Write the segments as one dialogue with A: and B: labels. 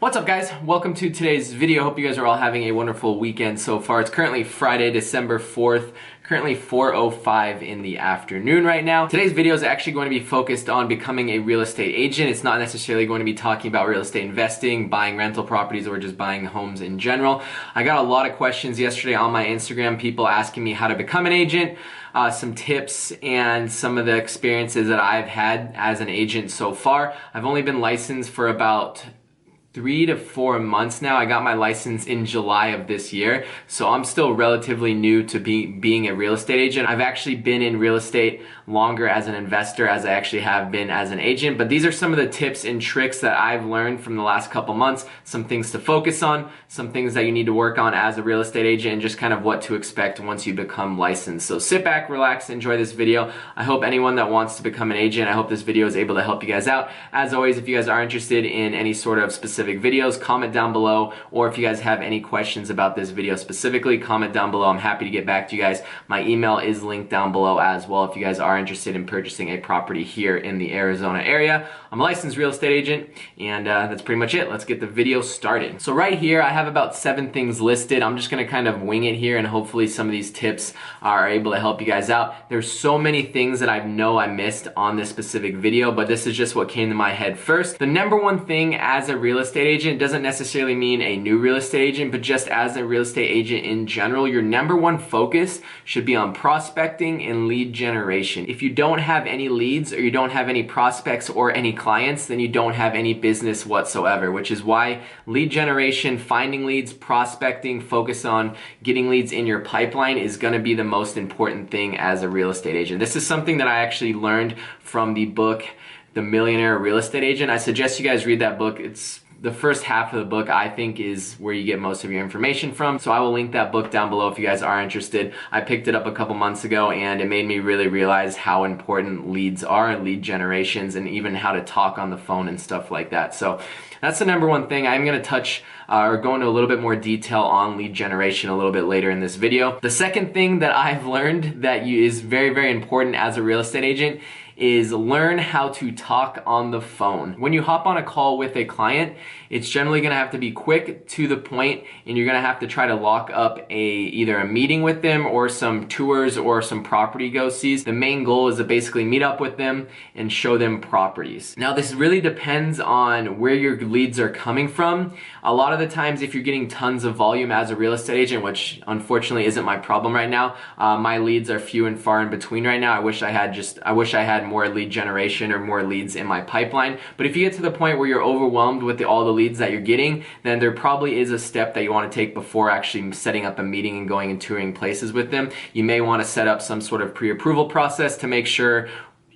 A: What's up, guys? Welcome to today's video. Hope you guys are all having a wonderful weekend so far. It's currently Friday, December 4th, currently 4:05 in the afternoon right now. Today's video is actually going to be focused on becoming a real estate agent. It's not necessarily going to be talking about real estate investing, buying rental properties, or just buying homes in general. I got a lot of questions yesterday on my Instagram, people asking me how to become an agent, some tips, and some of the experiences that I've had as an agent so far. I've only been licensed for about 3 to 4 months now. I got my license in July of this year, so I'm still relatively new to being a real estate agent. I've actually been in real estate longer as an investor as I actually have been as an agent, but these are some of the tips and tricks that I've learned from the last couple months, some things to focus on, some things that you need to work on as a real estate agent, and just kind of what to expect once you become licensed. So sit back, relax, enjoy this video. I hope anyone that wants to become an agent, I hope this video is able to help you guys out. As always, if you guys are interested in any sort of specific videos, comment down below, or if you guys have any questions about this video specifically, comment down below. I'm happy to get back to you guys. My email is linked down below as well if you guys are interested in purchasing a property here in the Arizona area. I'm a licensed real estate agent, and that's pretty much it. Let's get the video started. So right here, I have about 7 things listed. I'm just gonna kind of wing it here, and hopefully some of these tips are able to help you guys out. There's so many things that I know I missed on this specific video, but this is just what came to my head first. The number one thing as a real estate agent doesn't necessarily mean a new real estate agent, but just as a real estate agent in general, your number one focus should be on prospecting and lead generation. If you don't have any leads, or you don't have any prospects or any clients, then you don't have any business whatsoever, which is why lead generation, finding leads, prospecting, focus on getting leads in your pipeline is going to be the most important thing as a real estate agent. This is something that I actually learned from the book, The Millionaire Real Estate Agent. I suggest you guys read that book. It's the first half of the book, I think, is where you get most of your information from. So I will link that book down below if you guys are interested. I picked it up a couple months ago, and it made me really realize how important leads are, lead generations, and even how to talk on the phone and stuff like that. So that's the number one thing. I'm going to touch or go into a little bit more detail on lead generation a little bit later in this video. The second thing that I've learned that is very, very important as a real estate agent is learn how to talk on the phone. When you hop on a call with a client, it's generally gonna have to be quick, to the point, and you're gonna have to try to lock up either a meeting with them or some tours or some property go-sees. The main goal is to basically meet up with them and show them properties. Now, this really depends on where your leads are coming from. A lot of the times, if you're getting tons of volume as a real estate agent, which unfortunately isn't my problem right now, my leads are few and far in between right now. I wish I had more lead generation or more leads in my pipeline. But if you get to the point where you're overwhelmed with all the leads that you're getting, then there probably is a step that you want to take before actually setting up a meeting and going and touring places with them. You may want to set up some sort of pre-approval process to make sure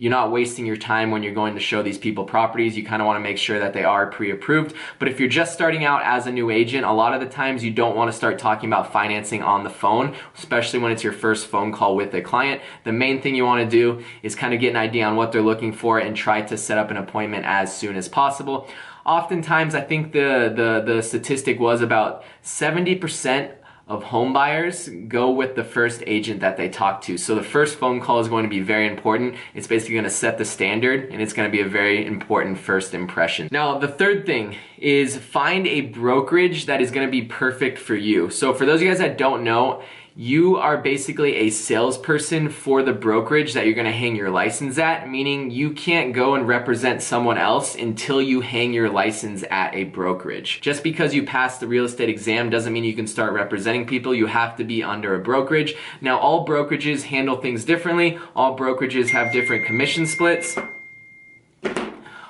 A: you're not wasting your time when you're going to show these people properties. You kind of want to make sure that they are pre-approved. But if you're just starting out as a new agent, a lot of the times you don't want to start talking about financing on the phone, especially when it's your first phone call with a client. The main thing you want to do is kind of get an idea on what they're looking for and try to set up an appointment as soon as possible. Oftentimes, I think the statistic was about 70% of home buyers go with the first agent that they talk to. So the first phone call is going to be very important. It's basically going to set the standard, and it's going to be a very important first impression. Now, the third thing is find a brokerage that is going to be perfect for you. So for those of you guys that don't know, you are basically a salesperson for the brokerage that you're going to hang your license at, meaning you can't go and represent someone else until you hang your license at a brokerage. Just because you passed the real estate exam doesn't mean you can start representing people. You have to be under a brokerage. Now, all brokerages handle things differently. All brokerages have different commission splits.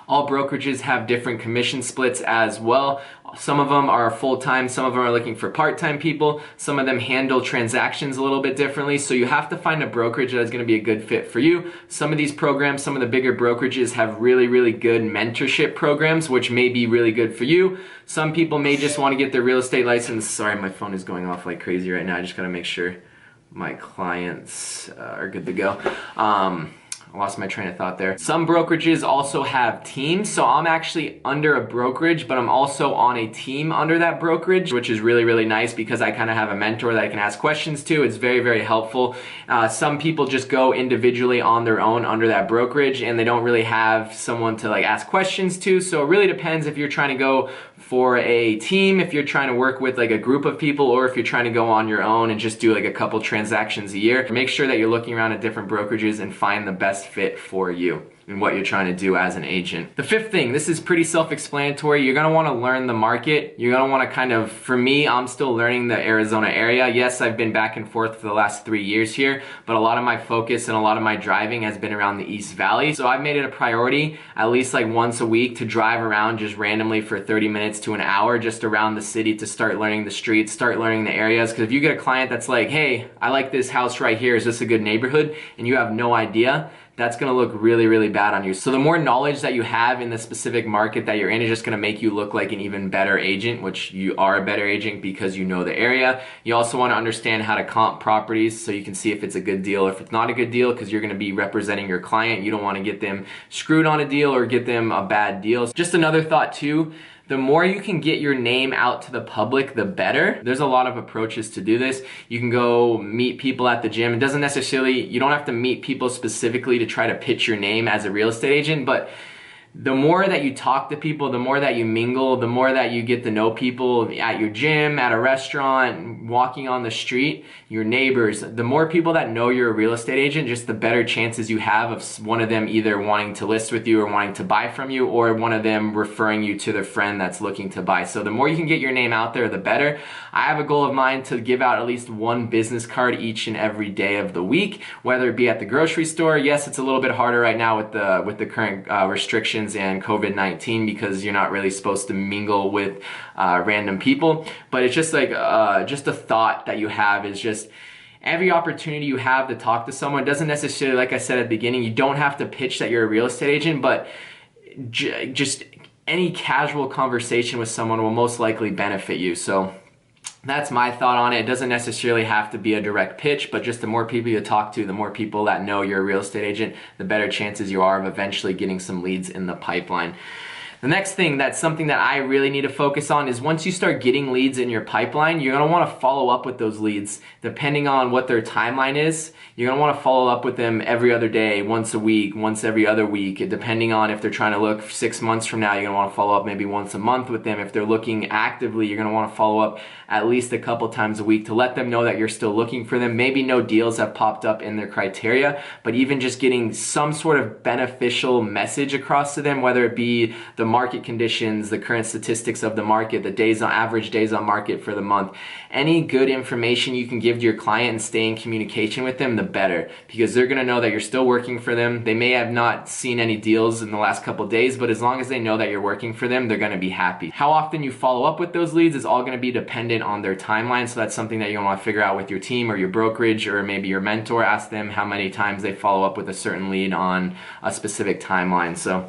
A: All brokerages have different commission splits as well. Some of them are full-time, some of them are looking for part-time people, some of them handle transactions a little bit differently, so you have to find a brokerage that is going to be a good fit for you. Some of these programs, some of the bigger brokerages have really, really good mentorship programs, which may be really good for you. Some people may just want to get their real estate license. Sorry, my phone is going off like crazy right now. I just got to make sure my clients are good to go. I lost my train of thought there. Some brokerages also have teams. So I'm actually under a brokerage, but I'm also on a team under that brokerage, which is really, really nice because I kind of have a mentor that I can ask questions to. It's very, very helpful. Some people just go individually on their own under that brokerage and they don't really have someone to like ask questions to. So it really depends if you're trying to go for a team, if you're trying to work with like a group of people, or if you're trying to go on your own and just do like a couple transactions a year, make sure that you're looking around at different brokerages and find the best fit for you and what you're trying to do as an agent. The fifth thing, this is pretty self-explanatory. You're gonna wanna learn the market. You're gonna wanna kind of, for me, I'm still learning the Arizona area. Yes, I've been back and forth for the last 3 years here, but a lot of my focus and a lot of my driving has been around the East Valley. So I've made it a priority at least like once a week to drive around just randomly for 30 minutes to an hour just around the city to start learning the streets, start learning the areas. Because if you get a client that's like, hey, I like this house right here, is this a good neighborhood? And you have no idea, that's gonna look really, really bad on you. So the more knowledge that you have in the specific market that you're in is just gonna make you look like an even better agent, which you are a better agent because you know the area. You also wanna understand how to comp properties so you can see if it's a good deal or if it's not a good deal, because you're gonna be representing your client. You don't wanna get them screwed on a deal or get them a bad deal. Just another thought too, the more you can get your name out to the public, the better. There's a lot of approaches to do this. You can go meet people at the gym. It doesn't necessarily, you don't have to meet people specifically to try to pitch your name as a real estate agent, but the more that you talk to people, the more that you mingle, the more that you get to know people at your gym, at a restaurant, walking on the street, your neighbors, the more people that know you're a real estate agent, just the better chances you have of one of them either wanting to list with you or wanting to buy from you, or one of them referring you to their friend that's looking to buy. So the more you can get your name out there, the better. I have a goal of mine to give out at least one business card each and every day of the week, whether it be at the grocery store. Yes, it's a little bit harder right now with the current restrictions and COVID-19 because you're not really supposed to mingle with random people, but it's just like just a thought that you have is just every opportunity you have to talk to someone doesn't necessarily, like I said at the beginning, you don't have to pitch that you're a real estate agent, but just any casual conversation with someone will most likely benefit you. So that's my thought on it. It doesn't necessarily have to be a direct pitch, but just the more people you talk to, the more people that know you're a real estate agent, the better chances you are of eventually getting some leads in the pipeline. The next thing that's something that I really need to focus on is once you start getting leads in your pipeline, you're gonna wanna follow up with those leads. Depending on what their timeline is, you're gonna wanna follow up with them every other day, once a week, once every other week. Depending on if they're trying to look 6 months from now, you're gonna wanna follow up maybe once a month with them. If they're looking actively, you're gonna wanna follow up at least a couple times a week to let them know that you're still looking for them. Maybe no deals have popped up in their criteria, but even just getting some sort of beneficial message across to them, whether it be the market conditions, the current statistics of the market, the days on average days on market for the month. Any good information you can give to your client and stay in communication with them, the better, because they're gonna know that you're still working for them. They may have not seen any deals in the last couple days, but as long as they know that you're working for them, they're gonna be happy. How often you follow up with those leads is all gonna be dependent on their timeline, so that's something that you wanna figure out with your team or your brokerage or maybe your mentor. Ask them how many times they follow up with a certain lead on a specific timeline. So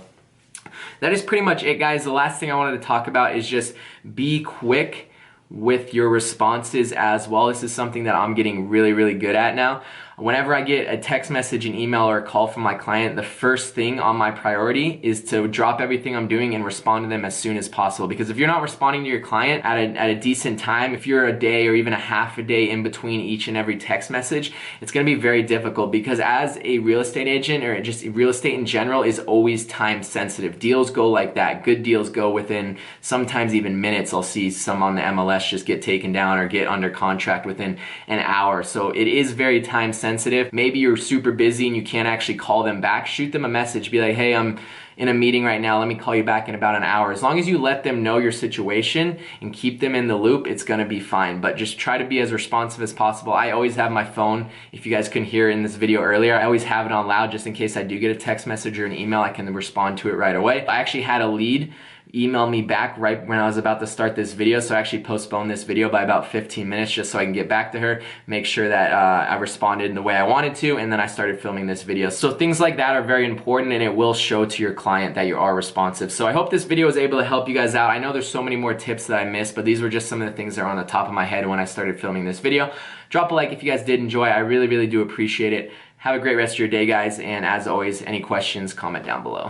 A: that is pretty much it, guys. The last thing I wanted to talk about is just be quick with your responses as well. This is something that I'm getting really, really good at now. Whenever I get a text message, an email, or a call from my client, the first thing on my priority is to drop everything I'm doing and respond to them as soon as possible. Because if you're not responding to your client at a decent time, if you're a day or even a half a day in between each and every text message, it's gonna be very difficult, because as a real estate agent, or just real estate in general, is always time sensitive. Deals go like that. Good deals go within sometimes even minutes. I'll see some on the MLS just get taken down or get under contract within an hour. So it is very time sensitive. Maybe you're super busy and you can't actually call them back. Shoot them a message. Be like, hey, I'm in a meeting right now. Let me call you back in about an hour. As long as you let them know your situation and keep them in the loop, it's gonna be fine. But just try to be as responsive as possible. I always have my phone. If you guys couldn't hear in this video earlier, I always have it on loud just in case I do get a text message or an email, I can respond to it right away. I actually had a lead email me back right when I was about to start this video, so I actually postponed this video by about 15 minutes just so I can get back to her, make sure that I responded in the way I wanted to, and then I started filming this video. So things like that are very important, and it will show to your client that you are responsive. So I hope this video was able to help you guys out. I know there's so many more tips that I missed, but these were just some of the things that are on the top of my head when I started filming this video. Drop a like if you guys did enjoy. I really, really do appreciate it. Have a great rest of your day, guys, and as always, any questions, comment down below.